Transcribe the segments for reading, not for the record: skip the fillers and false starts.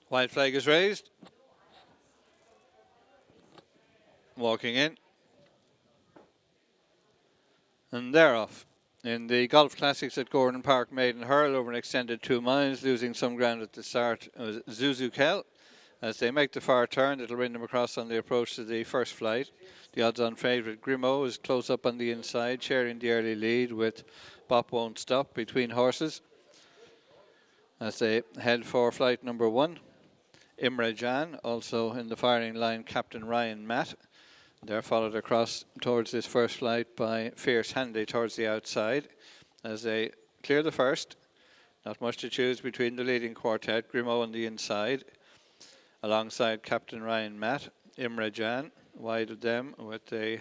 White flag is raised. Walking in. And they're off. In the Golf Classics at Gowran Park, maiden hurl over an extended 2 miles, losing some ground at the start was Zuzukel. As they make the far turn, it'll bring them across on the approach to the first flight. The odds-on favourite Grimaud is close up on the inside, sharing the early lead with Bop Won't Stop between horses. As they head for flight number 1, Imre Jan, also in the firing line, Captain Ryan Matt. They're followed across towards this first flight by Fierce Handy towards the outside. As they clear the first, not much to choose between the leading quartet, Grimaud on the inside, alongside Captain Ryan Matt, Imre Jan, wide of them with a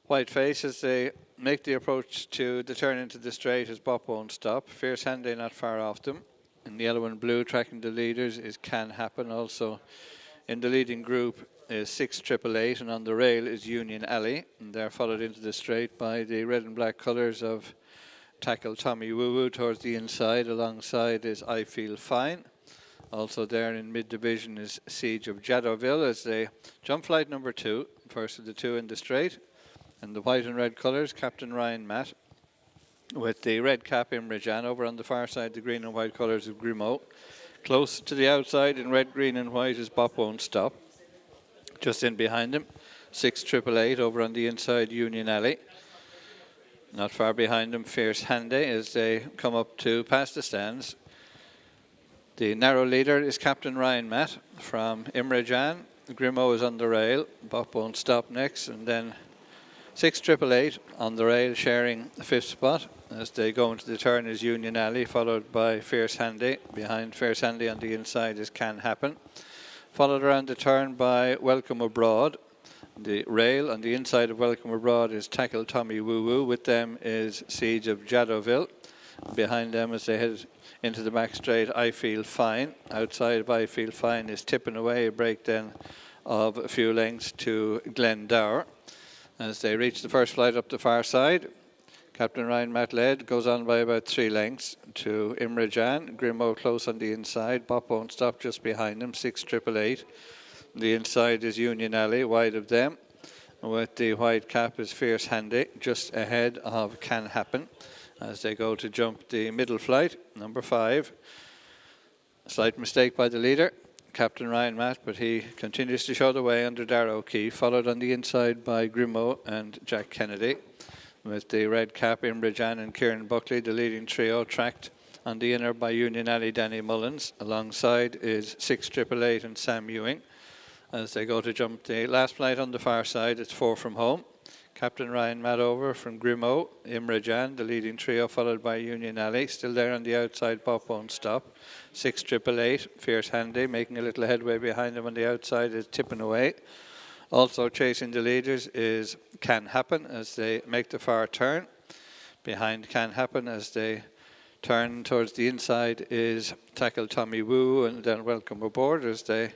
white face as they make the approach to the turn into the straight as Bop Won't Stop. Fierce Handy not far off them. In yellow and blue, tracking the leaders is Can Happen. Also in the leading group is 6888, and on the rail is Union Alley. And they're followed into the straight by the red and black colours of Tackle Tommy Woo Woo towards the inside. Alongside is I Feel Fine. Also there in mid-division is Siege of Jadoville as they jump flight number 2, first of the 2 in the straight. And the white and red colours, Captain Ryan Matt, with the red cap Imre Jan. Over on the far side, the green and white colours of Grimaud. Close to the outside in red, green and white is Bop Won't Stop. Just in behind him, 6888. Over on the inside, Union Alley. Not far behind him, Fierce Handy as they come up to past the stands. The narrow leader is Captain Ryan Matt from Imre Jan. Grimaud is on the rail. Bop Won't Stop next, and then 6888 on the rail, sharing the 5th spot. As they go into the turn is Union Alley, followed by Fierce Handy. Behind Fierce Handy on the inside is Can Happen. Followed around the turn by Welcome Abroad. The rail on the inside of Welcome Abroad is Tackle Tommy Woo Woo. With them is Siege of Jadoville. Behind them as they head into the back straight, I Feel Fine. Outside of I Feel Fine is Tipping Away, a break then of a few lengths to Glendower. As they reach the first flight up the far side, Captain Ryan Matt led, goes on by about 3 lengths to Imre Jan. Grimaud close on the inside. Bop Won't Stop just behind him, 6888. The inside is Union Alley, wide of them. With the white cap is Fierce Handy, just ahead of Can Happen. As they go to jump the middle flight, number 5. A slight mistake by the leader, Captain Ryan Matt, but he continues to show the way under Darrow Key, followed on the inside by Grimaud and Jack Kennedy. With the red cap, Imre Jan and Kieran Buckley, the leading trio, tracked on the inner by Union Alley, Danny Mullins. Alongside is 6888 and Sam Ewing. As they go to jump the last flight on the far side, it's 4 from home. Captain Ryan Matt over from Grimaud, Imre Jan, the leading trio, followed by Union Alley. Still there on the outside, Bop Won't Stop. 6888, Fierce Handy, making a little headway behind him on the outside is Tipping Away. Also chasing the leaders is Can Happen as they make the far turn. Behind Can Happen as they turn towards the inside is Tackle Tommy Woo and then Welcome Aboard as they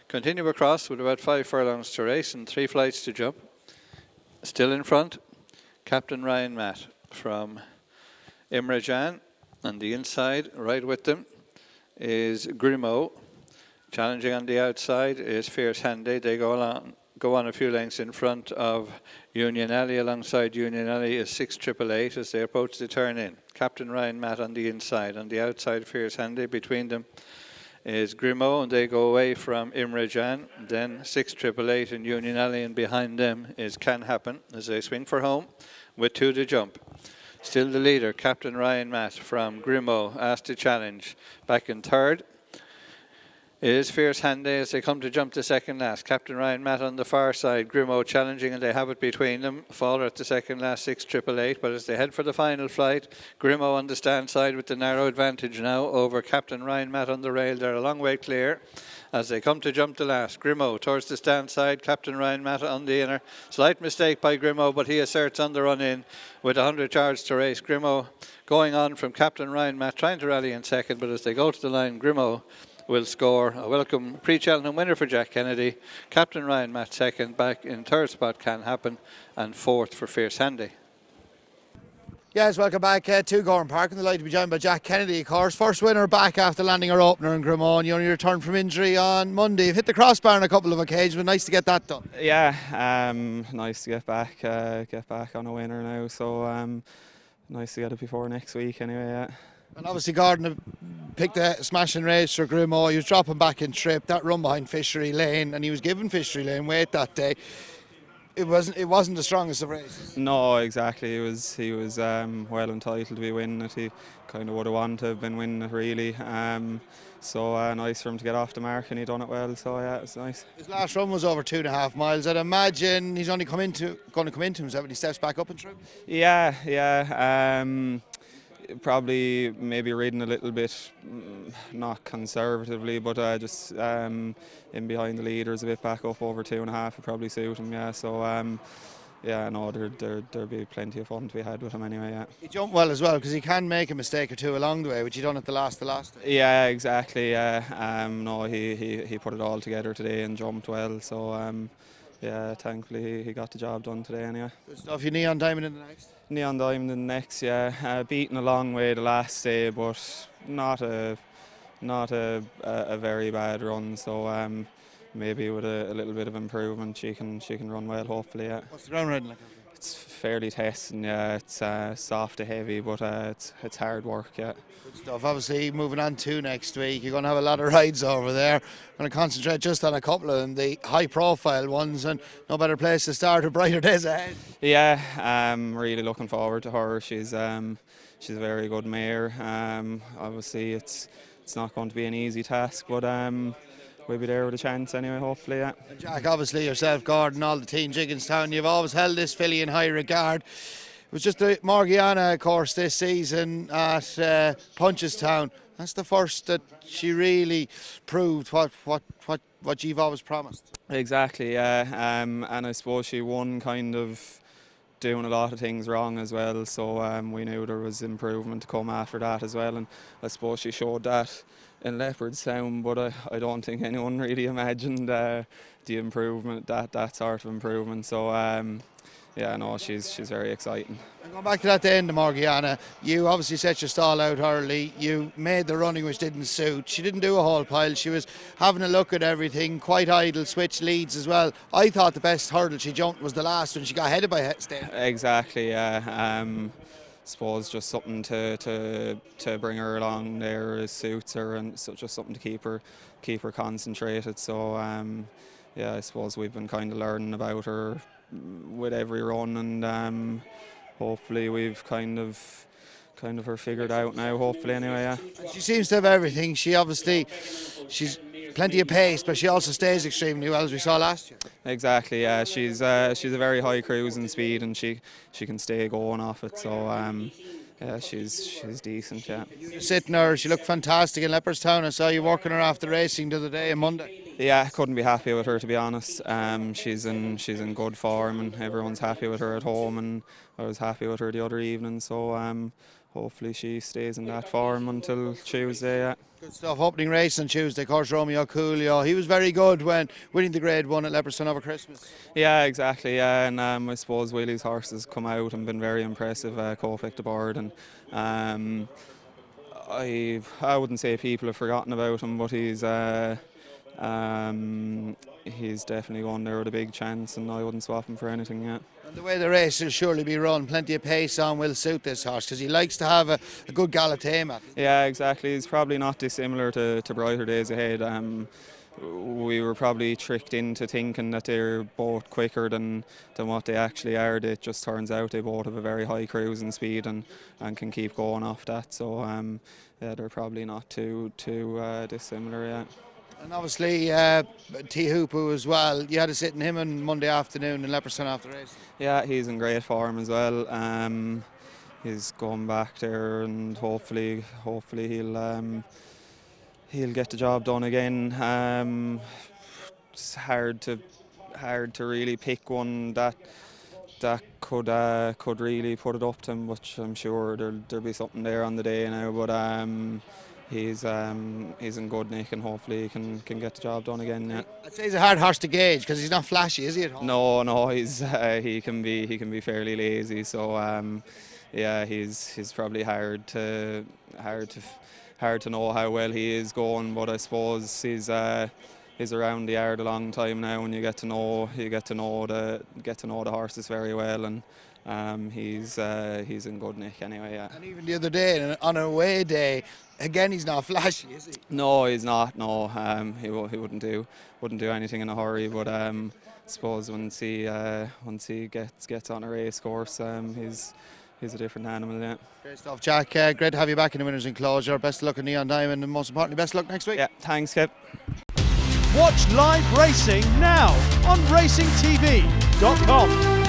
continue across with about 5 furlongs to race and 3 flights to jump. Still in front, Captain Ryan Matt from Imre Jan. On the inside, right with them, is Grimaud. Challenging on the outside is Fierce Handy. They go on a few lengths in front of Union Alley. Alongside Union Alley is 6888 as they approach the turn in. Captain Ryan Matt on the inside. On the outside, Fierce Handy. Between them is Grimaud, and they go away from Imre Jan. Then 6888 in Union Alley, and behind them is Can Happen as they swing for home with 2 to jump. Still the leader, Captain Ryan Matt from Grimaud, asked to challenge. Back in third is Fierce Handy as they come to jump the second last. Captain Ryan Matt on the far side, Grimaud challenging, and they have it between them. Faller at the second last, 6888, but as they head for the final flight, Grimaud on the stand side with the narrow advantage now over Captain Ryan Matt on the rail. They're a long way clear as they come to jump the last. Grimaud towards the stand side, Captain Ryan Matt on the inner. Slight mistake by Grimaud, but he asserts on the run in with 100 yards to race. Grimaud going on from Captain Ryan Matt, trying to rally in second, but as they go to the line, Grimaud will score a welcome pre-Cheltenham winner for Jack Kennedy. Captain Ryan Matt second, back in third spot Can Happen, and fourth for Fierce Handy. Yes, welcome back to Gowran Park. And delighted to be joined by Jack Kennedy, of course. First winner back after landing her opener in Grimaud. You only returned from injury on Monday. You've hit the crossbar on a couple of occasions, but nice to get that done. Yeah, nice to get back on a winner now. So nice to get it before next week anyway. Yeah. And obviously Gordon picked a smashing race for Grimaud. He was dropping back in trip, that run behind Fishery Lane, and he was giving Fishery Lane weight that day. It wasn't the strongest of races. No, exactly. He was well entitled to be winning it. He kind of would have wanted to have been winning it really. So nice for him to get off the mark, and he done it well. So yeah, it's nice. His last run was over 2.5 miles. I'd imagine he's only going to come into himself when he steps back up in trip. Yeah. Probably maybe reading a little bit, not conservatively, but just in behind the leaders a bit back up over 2.5 would probably suit him. Yeah. So yeah, no, there'll be plenty of fun to be had with him anyway. Yeah. He jumped well as well because he can make a mistake or two along the way, which he done at the last day. Yeah, exactly. Yeah. No, he put it all together today and jumped well. So yeah, thankfully he got the job done today anyway. Good stuff. You Neon Diamond in the next? Neon Diamond in the next, yeah. Beaten a long way the last day, but not a very bad run. So maybe with a little bit of improvement, she can run well. Hopefully, yeah. What's the ground riding like? It's fairly testing, yeah. It's soft to heavy, but it's hard work, yeah. Good stuff. Obviously, moving on to next week, you're going to have a lot of rides over there. Going to concentrate just on a couple of them, the high-profile ones, and no better place to start with Brighter Days Ahead. Yeah, really looking forward to her. She's a very good mare. Obviously, it's not going to be an easy task, but we'll be there with a chance anyway, hopefully, yeah. And Jack, obviously yourself, Gordon, all the team Jigginstown, you've always held this filly in high regard. It was just the Morgiana course this season at Punchestown. That's the first that she really proved what you've always promised. Exactly, yeah. And I suppose she won kind of doing a lot of things wrong as well, so we knew there was improvement to come after that as well, and I suppose she showed that in Leopardstown, but I don't think anyone really imagined the improvement, that sort of improvement. So yeah, no, she's very exciting. And going back to that day in the Morgiana, you obviously set your stall out early. You made the running which didn't suit. She didn't do a whole pile. She was having a look at everything, quite idle, switched leads as well. I thought the best hurdle she jumped was the last when she got headed by Stain. Exactly, yeah. Suppose just something to bring her along there suits her, and so just something to keep her concentrated. So yeah, I suppose we've been kind of learning about her with every run, and hopefully we've kind of her figured out now, hopefully anyway, yeah. She seems to have everything. She's plenty of pace, but she also stays extremely well, as we saw last year. Exactly, yeah. She's a very high cruising speed, and she can stay going off it. So yeah, she's decent, yeah. Sitting her, she looked fantastic in Leopardstown. I saw you working her after racing the other day on Monday. Yeah, couldn't be happy with her, to be honest. She's in good form, and everyone's happy with her at home, and I was happy with her the other evening. So hopefully she stays in that form until Tuesday. Yeah. Good stuff. Opening race on Tuesday, of course, ROMEO COOLIO. He was very good when winning the Grade 1 at Leopardstown over Christmas. Yeah, exactly. Yeah, and I suppose Willie's horses come out and been very impressive. Co-picked the board, and I wouldn't say people have forgotten about him, but he's definitely gone there with a big chance, and I wouldn't swap him for anything yet. And the way the race will surely be run, plenty of pace on will suit this horse because he likes to have a good gallop to aim at. Yeah, exactly. He's probably not dissimilar to Brighter Days Ahead. We were probably tricked into thinking that they're both quicker than what they actually are. It just turns out they both have a very high cruising speed and can keep going off that. So yeah, they're probably not too dissimilar yet. And obviously Teahupoo as well. You had to sit in him on Monday afternoon in Leopardstown after the race. Yeah, he's in great form as well. He's going back there, and hopefully he'll get the job done again. It's hard to really pick one that could really put it up to him, but I'm sure there'll be something there on the day now. But he's in good nick, and hopefully he can get the job done again. Yeah. I'd say he's a hard horse to gauge because he's not flashy, is he? At home? No, he can be fairly lazy. So yeah, he's probably hard to know how well he is going. But I suppose he's around the yard a long time now, and you get to know the horses very well, and he's in good nick anyway. Yeah. And even the other day, on an away day, again he's not flashy, is he? No, he's not. No, he wouldn't do anything in a hurry. But I suppose once he gets on a race course, he's a different animal. Yeah. Great stuff, Jack. Great to have you back in the winners' enclosure. Best of luck in Neon Diamond, and most importantly, best of luck next week. Yeah. Thanks, Kev. Watch live racing now on racingtv.com.